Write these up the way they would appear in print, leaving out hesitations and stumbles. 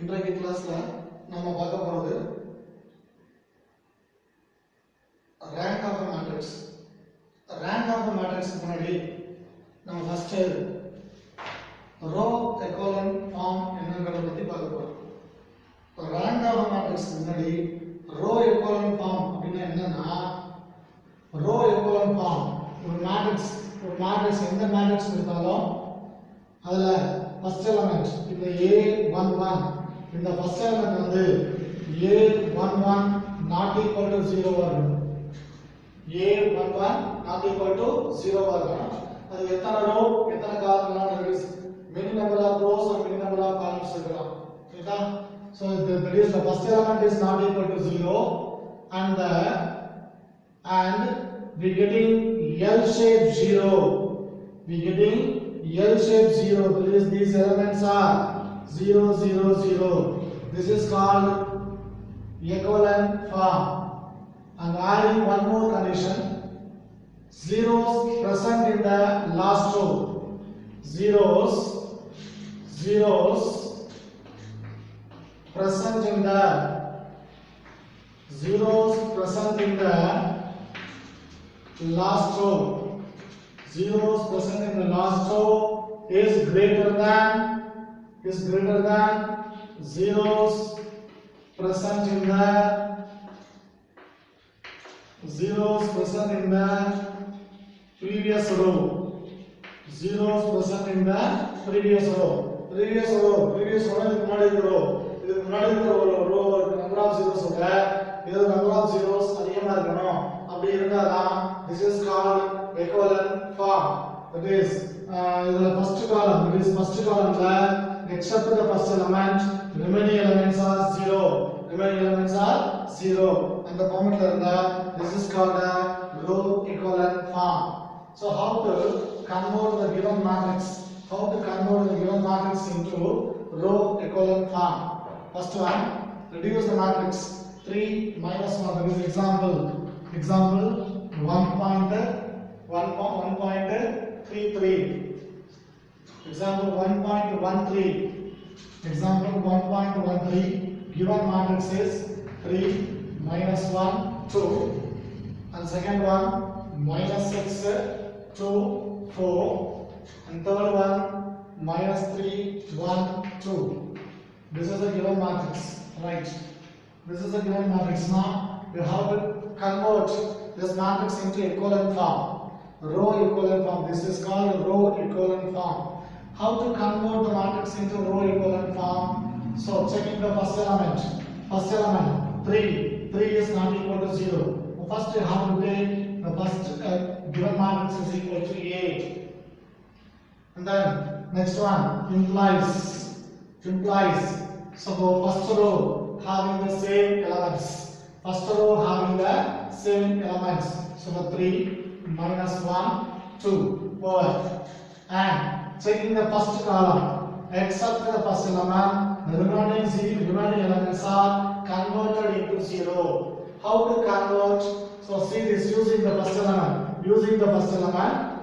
இன்றைக்கு கிளாஸ்ல நம்ம பார்க்க போறது rank of a matrix. Rank of a matrix முன்னாடி நம்ம ஃபர்ஸ்ட் ரோ எக்கோலன் ஃபார்ம் என்னங்கறத பத்தி பார்க்க போறோம். ரேங்க் ஆஃப் a matrix முன்னாடி ரோ எக்கோலன் ஃபார்ம் அப்படினா என்னன்னா ரோ எக்கோலன் ஃபார்ம் ஒரு மேட்ரிக்ஸ் எந்த மேட்ரிக்ஸ் எடுத்தாலும் அதுல ஃபர்ஸ்ட் எலிமெண்ட் இந்த A11 இந்த ஃபர்ஸ்ட் எலிமெண்ட் வந்து A11 not equal to 0 வரும். A11 not equal to 0 வரும். அது எத்தனை ரோ எத்தனை காலம்லாம் இருக்கு. many number of rows or many number of columns இருக்கலாம். சரியா? So the first element is not equal to 0 and we getting L shape 0. We getting L shape 0. These elements are 0 0 0. This is called equivalent form. And adding one more condition, zeros present in the last row. Zeros present in the last row. Zeros present in the last row is greater than zeros present in the previous row. Zeros present in the previous row. Previous row இதுக்கு முன்னாடி இருக்கிற row number of zeros ஓட இது number of zeros அதிகமா இருக்கணும். அப்படி இருந்தாதான் this is called equivalent form. That is இதுல first column ல except the first element remaining elements are 0. அந்த ஃபார்மட்ல இருந்தா this is called a row equivalent form. So how to convert the given matrix into row equivalent form? First one, reduce the matrix 3 minus 1. That is example 1.33. Example 1.13. Given matrix is 3 minus 1 2, and second one minus 6 2 4, and third one minus 3 1 2. This is a given matrix, right? This is a given matrix. Now we have to convert this matrix into equivalent form, row equivalent form. This is called row equivalent form. How to convert the matrix into row equivalent form? So checking the first element 3 is not equal to 0. First you have to take the first given matrix is equal to A, and then next one implies. So the first row having the same elements. So the 3 minus 1 2 over, and checking the first column except the first element, the remaining elements are converted into 0. How to convert? So see this, using the first element,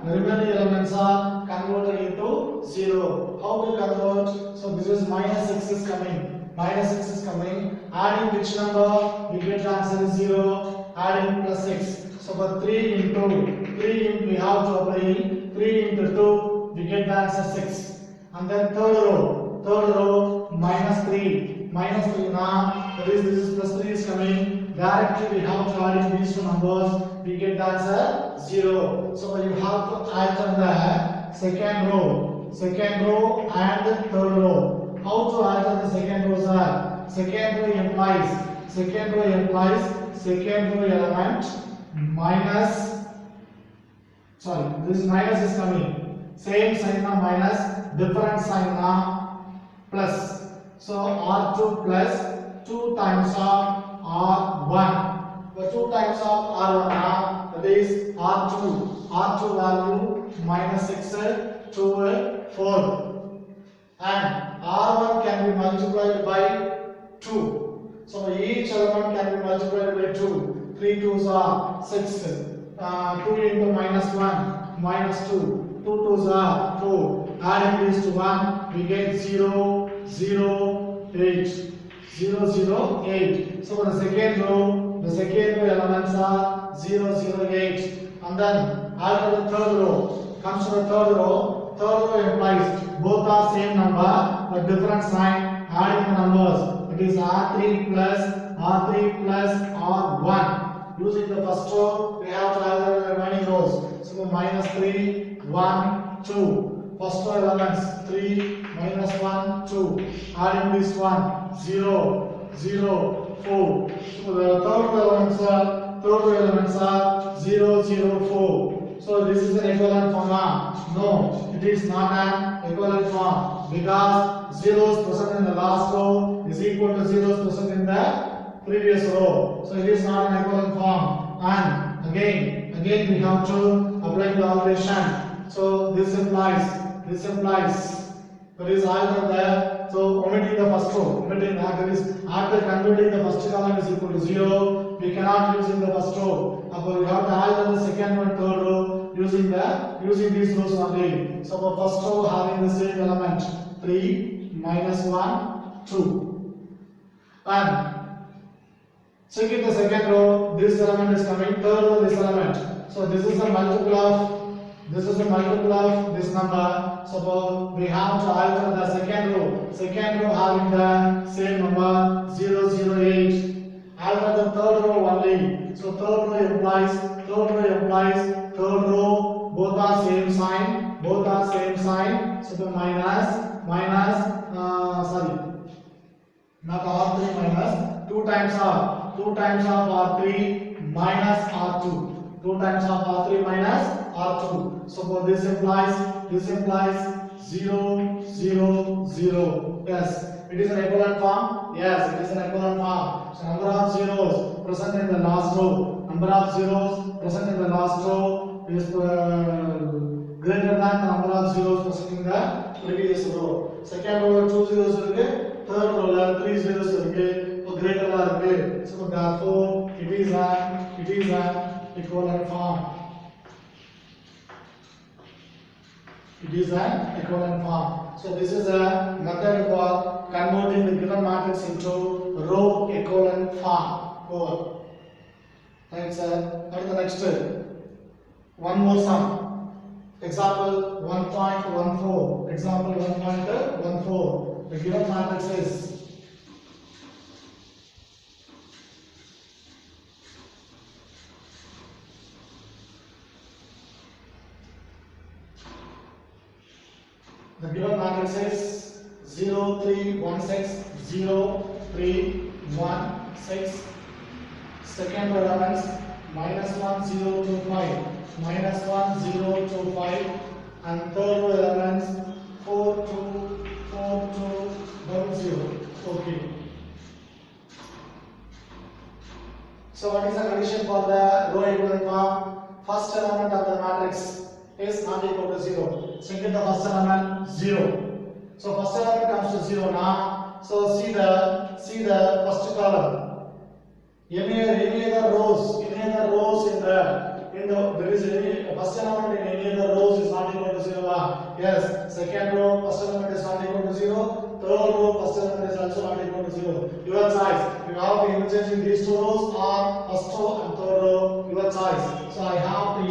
the remaining elements are converted into 0. How to convert? So this is minus 6 is coming. Adding which number? We get the answer is 0. Adding plus 6. So for 3 into we have to apply 3 into 2, we get the answer 6. And then third row minus 3 now, that is this is plus 3 is coming. Directly we have to add in these two numbers, we get the answer 0. So you have to alter the second row and the third row. How to alter the second row, sir? Second row implies second row element minus, sorry, this minus is coming, same sign now minus, different sign now plus. So R2 plus 2 times of R1. The 2 times of R1 now, that is R2 value minus 6 2 4, and R1 can be multiplied by 2. So each element can be multiplied by 2. 3 2s are 6. 2 into minus 1 minus 2. 2 2s are 4. Adding these to 1, we get 0 0 8. 0, 0, 8. So for the second row elements are 0, 0, 8. And then after the third row, comes to the third row implies both are same number but different sign, adding the numbers. It is R3 plus R1. Using the first row, we have to add the remaining rows. So minus 3, 1, 2. First row elements 3, minus 1, 2. Adding this one 0, 0, 4. So the third row elements are 0, 0, 4. So this is an equivalent formula. No, it is not an equivalent form because zeros present in the last row is equal to zeros present in the previous row. So it is not an equivalent form. And again we have to apply the operation. So this implies there is either there. So omitting the first row, after converting the first column is equal to 0, we cannot use in the first row. But we have to add the second and third row using these rows only. So for first row having the same element 3 minus 1 2. And checking the second row, this element is coming, third row this element. So this is a multiple of this number. So we have to alter the second row having the same number 0, 0, 8. Alter the third row only. So third row implies third row both are same sign. So the not R3 minus 2 times of R3 minus R2. 2 times of R3 minus R2. So this implies 0, 0, 0. Yes, it is an equivalent form. Yes, it is an equivalent form. So number of zeros present in the last row. Is greater than the number of zeros present in the previous row. Second row 2 zeros irukku, third row 3 zeros irukku, greater than irukku. So therefore it is an equivalent form. It is an equivalent form. So this is a method for converting the given matrix into row equivalent form. Over. Right, sir. What is the next? One more sum. Example 1.14. Example 1.14. The given matrix is the given matrix is 0, 3, 1, 6, 0, 3, 1, 6. Second row elements minus 1, 0, 2, 5. Minus 1, 0, 2, 5. And third row elements 4, 2, 4, 2, 1, 0. Okay. So what is the condition for the row equivalent form? First element of the matrix is not equal to 0. Check the first element 0. So first element comes to 0 now. So see the first column. Any other rows in there is any first element in any other rows is not equal to 0. Yes, second row first element is not equal to 0. Third row first element is also not equal to 0. Your choice. You have to interchange in these two rows or first row and third row. Your choice. So I have to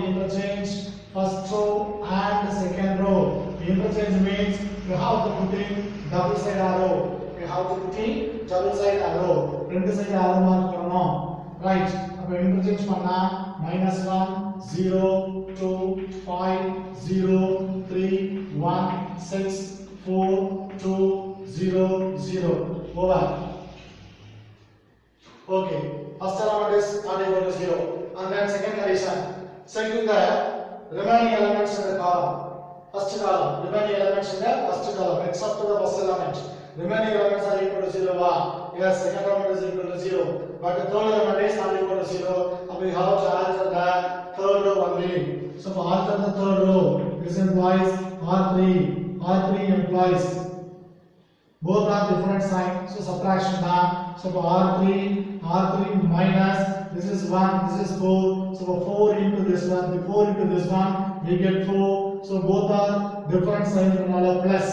interchange first row and second row. Interchange means you have to put in double side arrow. ரெண்டு side arrow mark பண்ணனும். Right. அப்ப interchange பண்ணா -1 0 2 5 0 3 1 6 4 2 0 0. Over. Okay. First element is not equal to 0. And then second condition. Checking the remaining elements in the column. First column. Remaining elements in the first column except the first element. Remaining elements are equal to 0. Yes, second element is equal to 0. But the third element is not equal to 0. And we have to alter the third row only. So for alter the third row, this implies R3. R3 implies both are different signs. So subtraction now. So for R3 minus this is 1, this is 4. So for 4 into this one, the 4 into this one, we get 4. So both are different signs from all plus.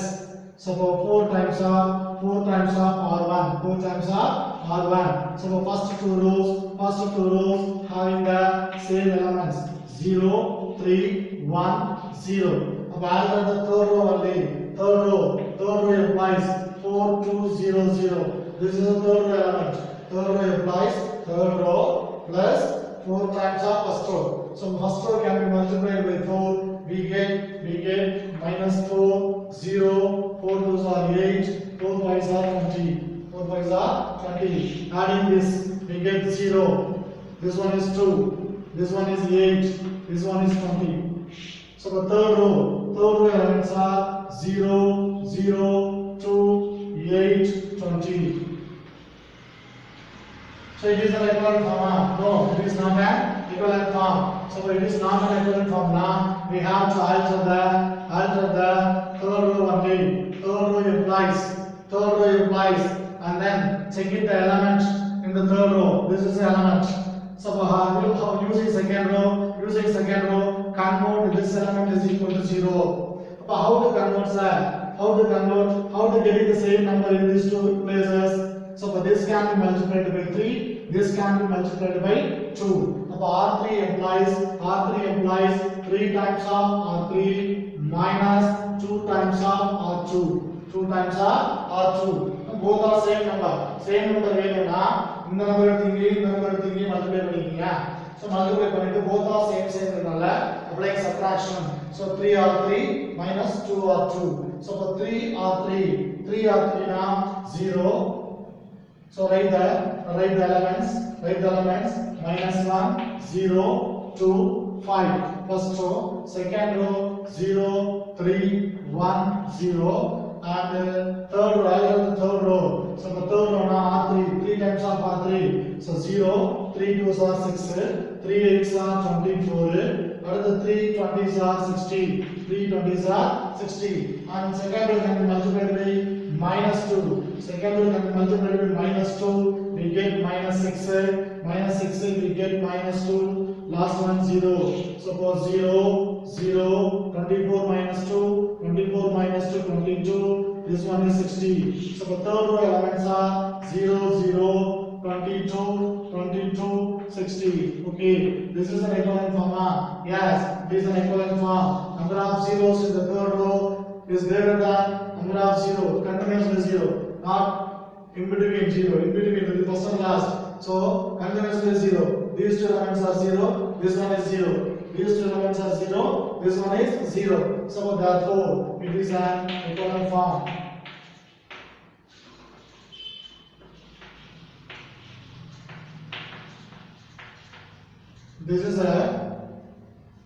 So for 4 times of R1, 4 times of R1. So for first two rows having the same elements 0, 3, 1, 0. Now add the third row only. Third row implies 4, 2, 0, 0. This is the third row element. Third row implies third row plus 4 times of first row. So first row can be multiplied by 4. We get minus 4, 0, 4 2s are 8, 4 5s are 20. 4 5s are 20. Adding this, we get 0. This one is 2. This one is 8. This one is 20. So the third row elements are 0, 0, 2, 8, 20. So it is an equivalent form. No, it is not an equivalent form. So it is not an equivalent form. Now we have to alter the third row only. Third row implies, and then check it the element in the third row. This is the element. So using second row, convert this element is equal to 0. How to convert that? How to get the same number in these two places? So this can be multiplied by 3, this can be multiplied by 2. Now R3 implies 3 times of R3 minus 2 times of R2. 2 times of R2. Both are same number. Same number வேணும்னா இந்த number எடுத்தீங்க இந்த number எடுத்தீங்க multiply பண்ணிக்கீங்க. So multiply பண்ணிட்டு both are same னால applying subtraction. So 3R3 minus 2R2. So for 3R3 na 0. So write the elements minus 1, 0, 2, 5. First row, second row 0, 3, 1, 0, and third row. So the third row now R3, 3 times of R3. So 0, 3 2s are 6, 3 8s are 24. Another 3 20s are 60. 3 20s are 60. And second row can be multiplied by minus 2. Second row can be multiplied by minus 2. We get minus 6. Minus 6 we get minus 2. Last one 0. So for 0, 0, 24 minus 2. 24 minus 2, 22. This one is 60. So the third row elements are 0, 0, 22, 22, 60. Okay, this is an equivalent form. Yes, this is an equivalent form. Number of zeros in the third row is greater than number of zeros. Continuously 0, not in between 0. In between the first and last. So continuously 0. These two elements are 0. This one is 0. These two elements are 0. This one is 0. So therefore, it is an equivalent form. This is a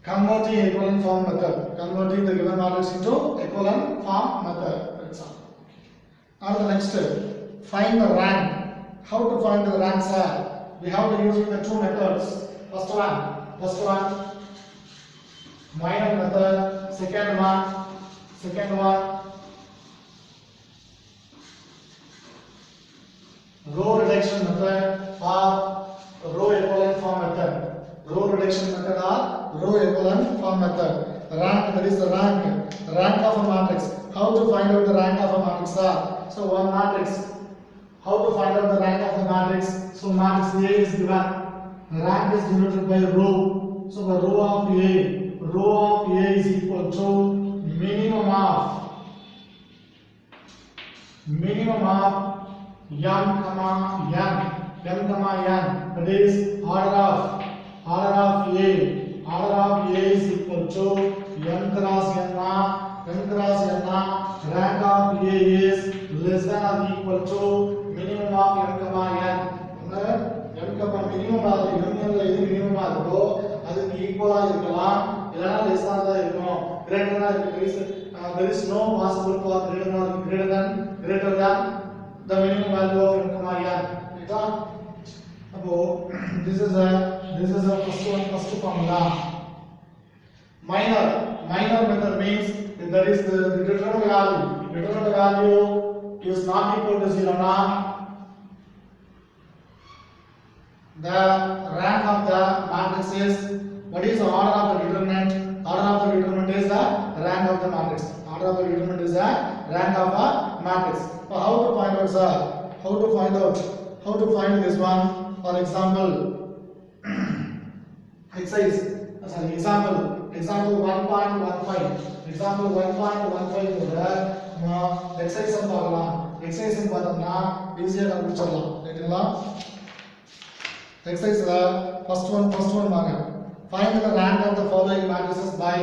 converting equivalent form method. Converting the given matrix into equivalent form method. That's all. Now the next step, find the rank. How to find the ranks are? We have to use the two methods. First one, minor method. Second one, row reduction method or row equivalent form method. Row reduction method or row equivalent form method. Rank, that is the rank of a matrix. How to find out the rank of a matrix? So one matrix. How to find out the rank of the matrix? So matrix A is given. Rank is denoted by row. So the row of A is equal to minimum of m comma n. That is order of A. Order of A is equal to m cross n. Rank of A is less than or equal to minimum of m comma n. m comma minimum m எது minimum ஆகுதோ அதுக்கு ஈக்குவலா இருக்கலாம் இல்லனா less than தான் இருக்கும். greater than there is no possible for greater than the minimum value of m comma n. ரைட்டா? அப்போ this is a first formula. Minor method means if there is the determinant value is not equal to 0 now, the rank of the matrix is, what is the order of the determinant? Order of the determinant is the rank of the matrix. Order of the determinant is a rank of a matrix. So how to find out, sir? How to find out? How to find this one? For example, example 1.15. Example 1.15 exercise பார்க்கலாம். exercise பார்த்தோம்னா ஈஸியா கண்டுபிடிச்சிடலாம். சரிங்களா? exerciseல first one பாருங்க. Find the rank of the following matrices by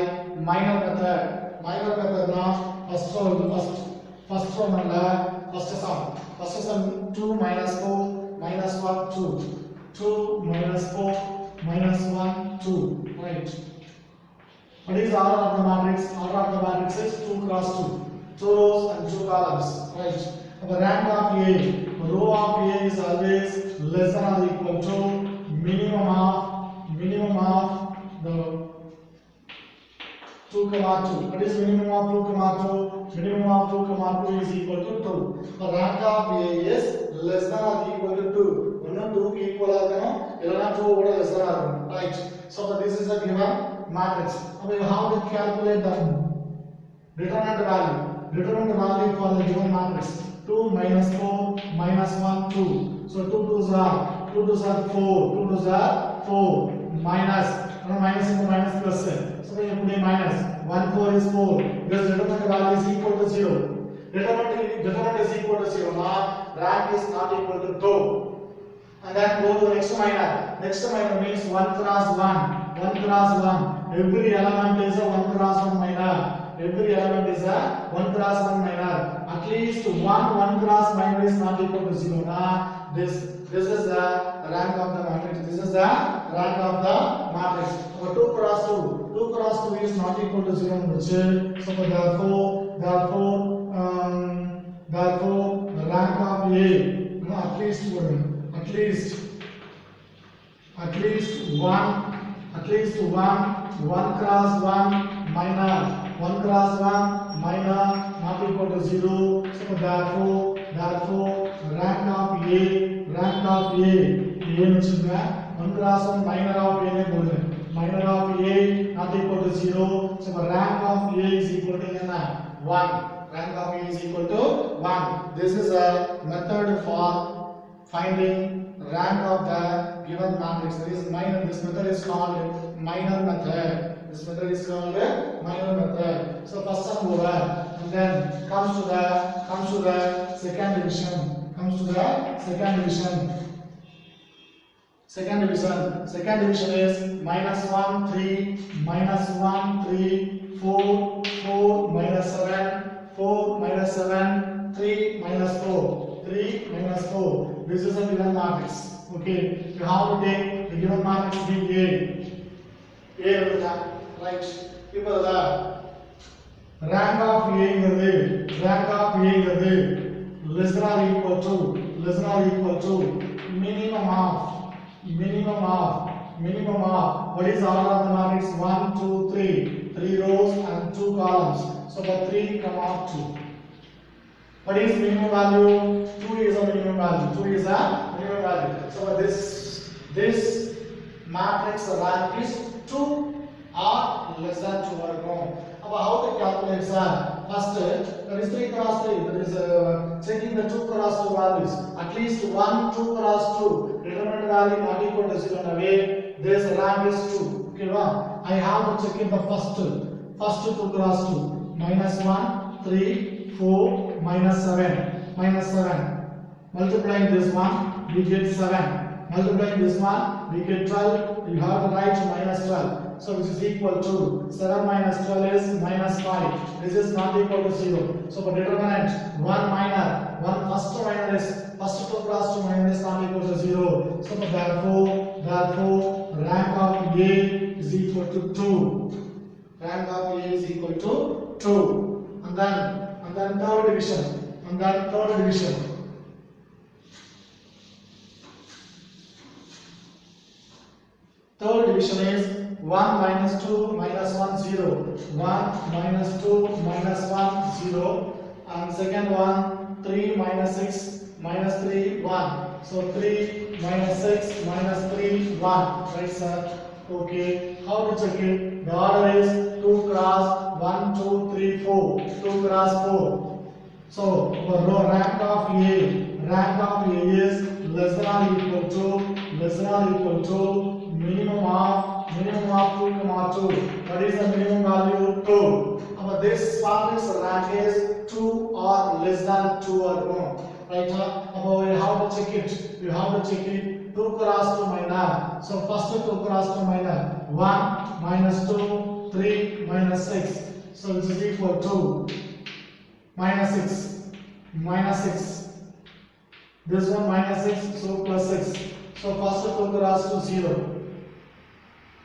minor method. Minor method na first one first sum 2 minus 4 minus 1 2 2 minus 4 minus 1 2, right? What is order of the matrix? Order of the matrix is 2 cross 2, 2 rows and 2 columns, right? The rank of A, row of A is always less than or equal to minimum of the 2 comma 2. What is minimum of 2 comma 2? Minimum of 2 comma 2 is equal to 2. The rank of A is less than or equal to 2. One 2 equal agano, illana 2 oda less than agano, right? So this is a given matrix. Now you have to calculate the determinant value. Determinant value for the given matrix. 2 minus 4 minus 1 2. So 2 2s are 4. 2 2s are 4 minus minus into minus plus. So we put a minus 1 4 is 4. This determinant value is equal to 0. Determinant is equal to 0. Now rank is not equal to 2. And then go to the next minor. Next minor means 1 cross 1. 1 cross 1. Every element is a 1 cross 1 minor. Every element is a 1 cross 1 minor. At least 1 cross minor is not equal to 0. Now this is the rank of the matrix. This is the rank of the matrix. So 2 cross 2. 2 cross 2 is not equal to 0. So therefore the rank of A, at least 1 cross 1 minor. 1 cross 1 minor not equal to 0. So therefore rank of A mentioned 1 cross 1 minor of A ne bolde. Minor of A not equal to 0. So rank of A is equal to 1. Rank of A is equal to 1. This is a method for finding rank of the given matrix. This method is called minor method. This method is called minor method. So first sum over, and then comes to the second division. Second division is minus 1 3 minus 1 3 4 minus 7 4 minus 7 3 minus 4 3 minus 4. This is a given matrix. Okay, you have to take the given matrix being A right? People the rank of A ingadhu less than or equal to minimum of what is order of the matrix? 1 2 3 rows and 2 columns. So the 3 comma 2. What is minimum value? 2 is a minimum value. So this matrix rank is 2 or less than 2 இருக்கும். அப்ப how to calculate, sir? First that is 3 cross 3, that is checking the 2 cross 2 values. At least 1 2 cross 2 determinant value not equal to 0 away. This rank is 2. Okay, I have to check in the first 2 cross 2 minus 1 3 4 minus 7 multiplying this one we get 7, multiplying this one we get 12. You have to write minus 12, so which is equal to 7 minus 12 is minus 5. This is not equal to 0. So for determinant first 2 cross 2 minor is not equal to 0. So therefore rank of A is equal to 2. Rank of A is equal to 2. And then third division. Third division is 1 minus 2 minus 1 0. 1 minus 2 minus 1 0. And second one 3 minus 6 minus 3 1. So 3 minus 6 minus 3 1. Right, sir? Okay, how to check it? The order is 2 cross 1, 2, 3, 4. 2 cross 4. So, for row rank of A is less than or equal to minimum of 2 comma 2. What is the minimum value? 2. But this matrix rank is 2 or less than 2 or more. Right? Now we have to check it. We have to check it. 2 cross 2 minor. So first 2 cross 2 minor. 1 minus 2, 3 minus 6. So this is equal to minus 6. This one minus 6, so plus 6. So first 2 cross 2 0.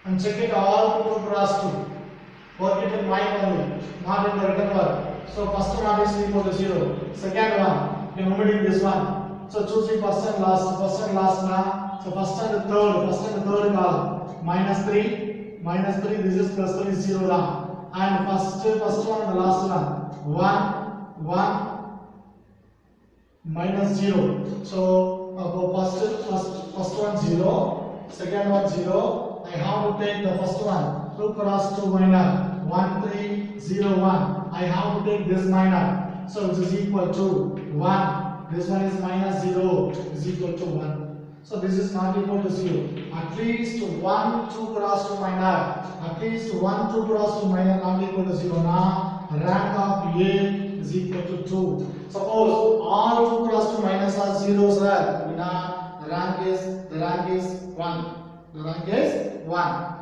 And check it all 2 cross 2. Work it in mind only, not in the written work. So first one is equal to 0. Second one, you are omitting this one. So choose the first and last now. So first and third column. Minus 3, this is plus 3 is 0 now. And first one and the last one. 1, minus 0. So first one 0, second one 0. I have to take the first one. 2 cross 2 minor. 1, 3, 0, 1. I have to take this minor. So it is equal to 1. This one is minus 0 is equal to 1. So this is not equal to 0. At least 1, 2 cross 2 minor. At least 1, 2 cross 2 minor not equal to 0. Now rank of A is equal to 2. Suppose all 2 cross 2 minus are 0, sir. Now the rank is 1. The rank is 1.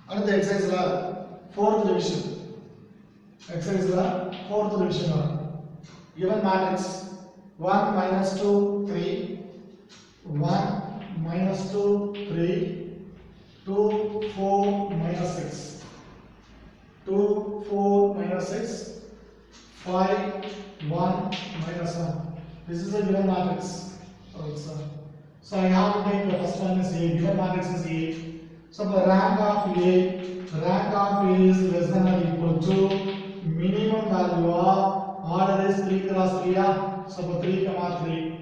Another exercise la 4th division. Exercise la 4th division la. Given matrix 1 minus 2 3, 1 minus 2 3, 2 4 minus 6, 2 4 minus 6, 5 1 minus 1. This is a given matrix. So I have to take the first one is A. Given matrix is A. So the rank of A is less than or equal to minimum value of order is 3 cross 3. So 3 comma 3.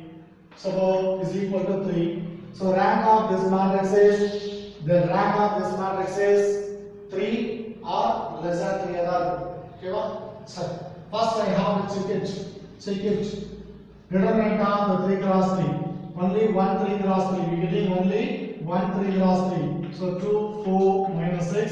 So is equal to 3. So rank of this matrix is 3 or less than 3 other. Okay, sir. First I have to check it. Determinant of the 3 cross 3. Only 1 3 cross 3. We are getting only 1 3 cross 3. So 2 4 minus 6,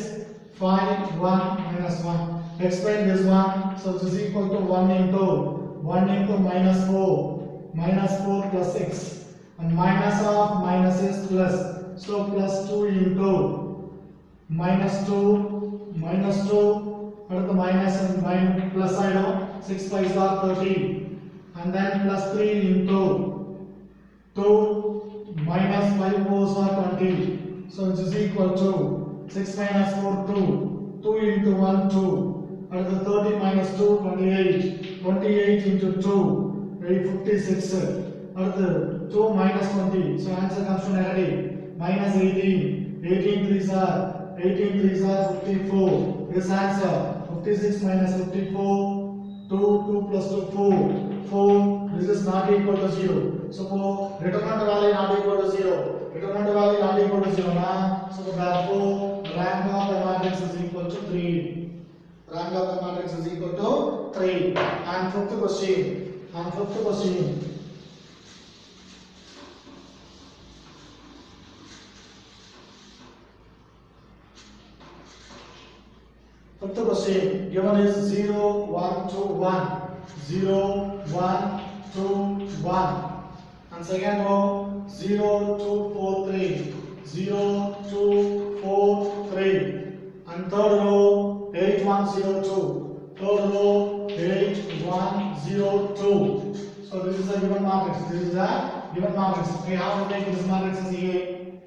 5 1 minus 1. Explain this one. So this is equal to 1 into minus 4 plus 6. And minus of minus is plus. So plus 2 into minus 2. What is the minus and minus plus side of 6 5 are 13. And then plus 3 into 2 minus 5 4 are 20. So it is equal to 6 minus 4 2. 2 into 1 2. And the 30 minus 2 28. 28 into 2 56. And the 2 minus 20. So answer comes to negative. Minus 18. 18 3s are 54. This answer 56 minus 54. 2 plus 2 4. This is not equal to 0. So determinant value not equal to 0. Determinant value not equal to 0 now. So therefore rank of the matrix is equal to 3. Rank of the matrix is equal to 3. And fifth question. Fifth question given is 0 1 2 1. 0 1 2 1. And second row 0 2 4 3. 0 2 4 3. And third row 8 1 0 2. Third row 8 1 0 2. So this is a given matrix. We have to take this matrix as A.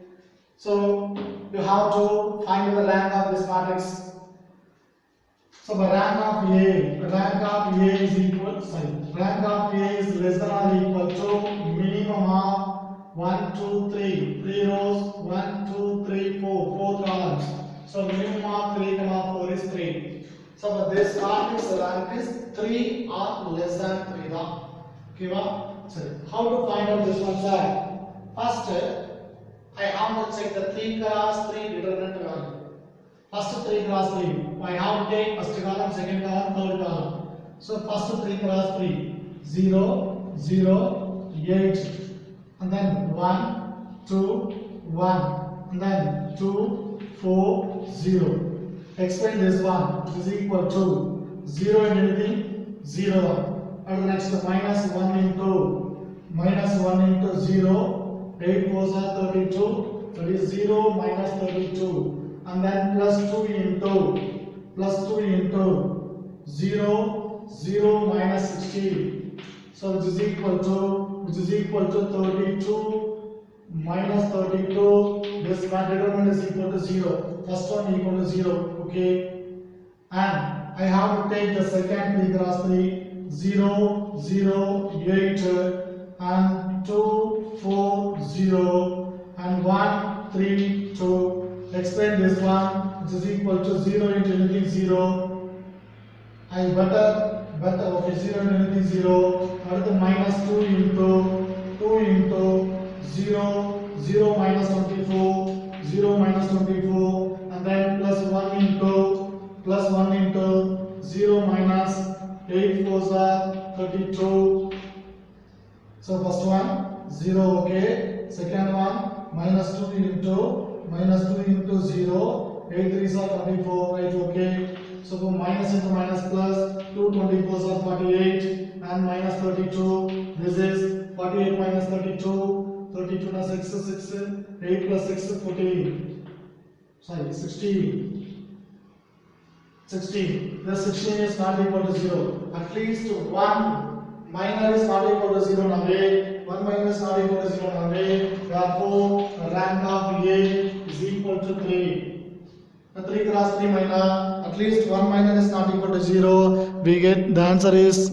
So you have to find the rank of this matrix. So the rank of A is equal. Rank of A is less than or equal to minimum of 1 2 3. 3 rows 1 2 3 4 columns. So minimum of 3 comma 4 is 3. So this matrix rank is 3 or less than 3. Okay, Sorry, how to find out this one, sir? First, I have to check the 3 cross 3 determinant value. First 3 cross 3. I have to take first column, second column, third column. So first 3 cross 3. 0, 0, 8. And then 1, 2, 1. And then 2, 4, 0. Explain this one. This is equal to 0 and anything? 0. And the next minus 1 into 0. 8 4s are 32. That is 0 minus 32. And then plus 2 into 0, 0 minus 16. So which is equal to 32 minus 32. This determinant is equal to 0. First one equal to 0. Okay. And I have to take the second 3 cross 3. 0, 0, 8 and 2, 4, 0 and 1, 3, 2. Explain this one, which is equal to 0 into anything 0. I better okay, 0 into anything 0. What is the minus 2 into 0, 0 minus 24, 0 minus 24, and then plus 1 into 0 minus 8 4s are 32. So first one 0, okay. Second one minus 2 into 0. 8 3s are 24, right? Okay. So for minus into minus plus 2 24s are 48 and minus 32. This is 48 minus 32. 32 plus 6 8 plus 6 14. Sorry, 16. The 16 is not equal to 0. At least one minor is not equal to 0 naway. One minor is not equal to 0 naway. Therefore, the rank of A is equal to 3. The 3 cross 3 minor. At least one minor is not equal to 0. We get the answer is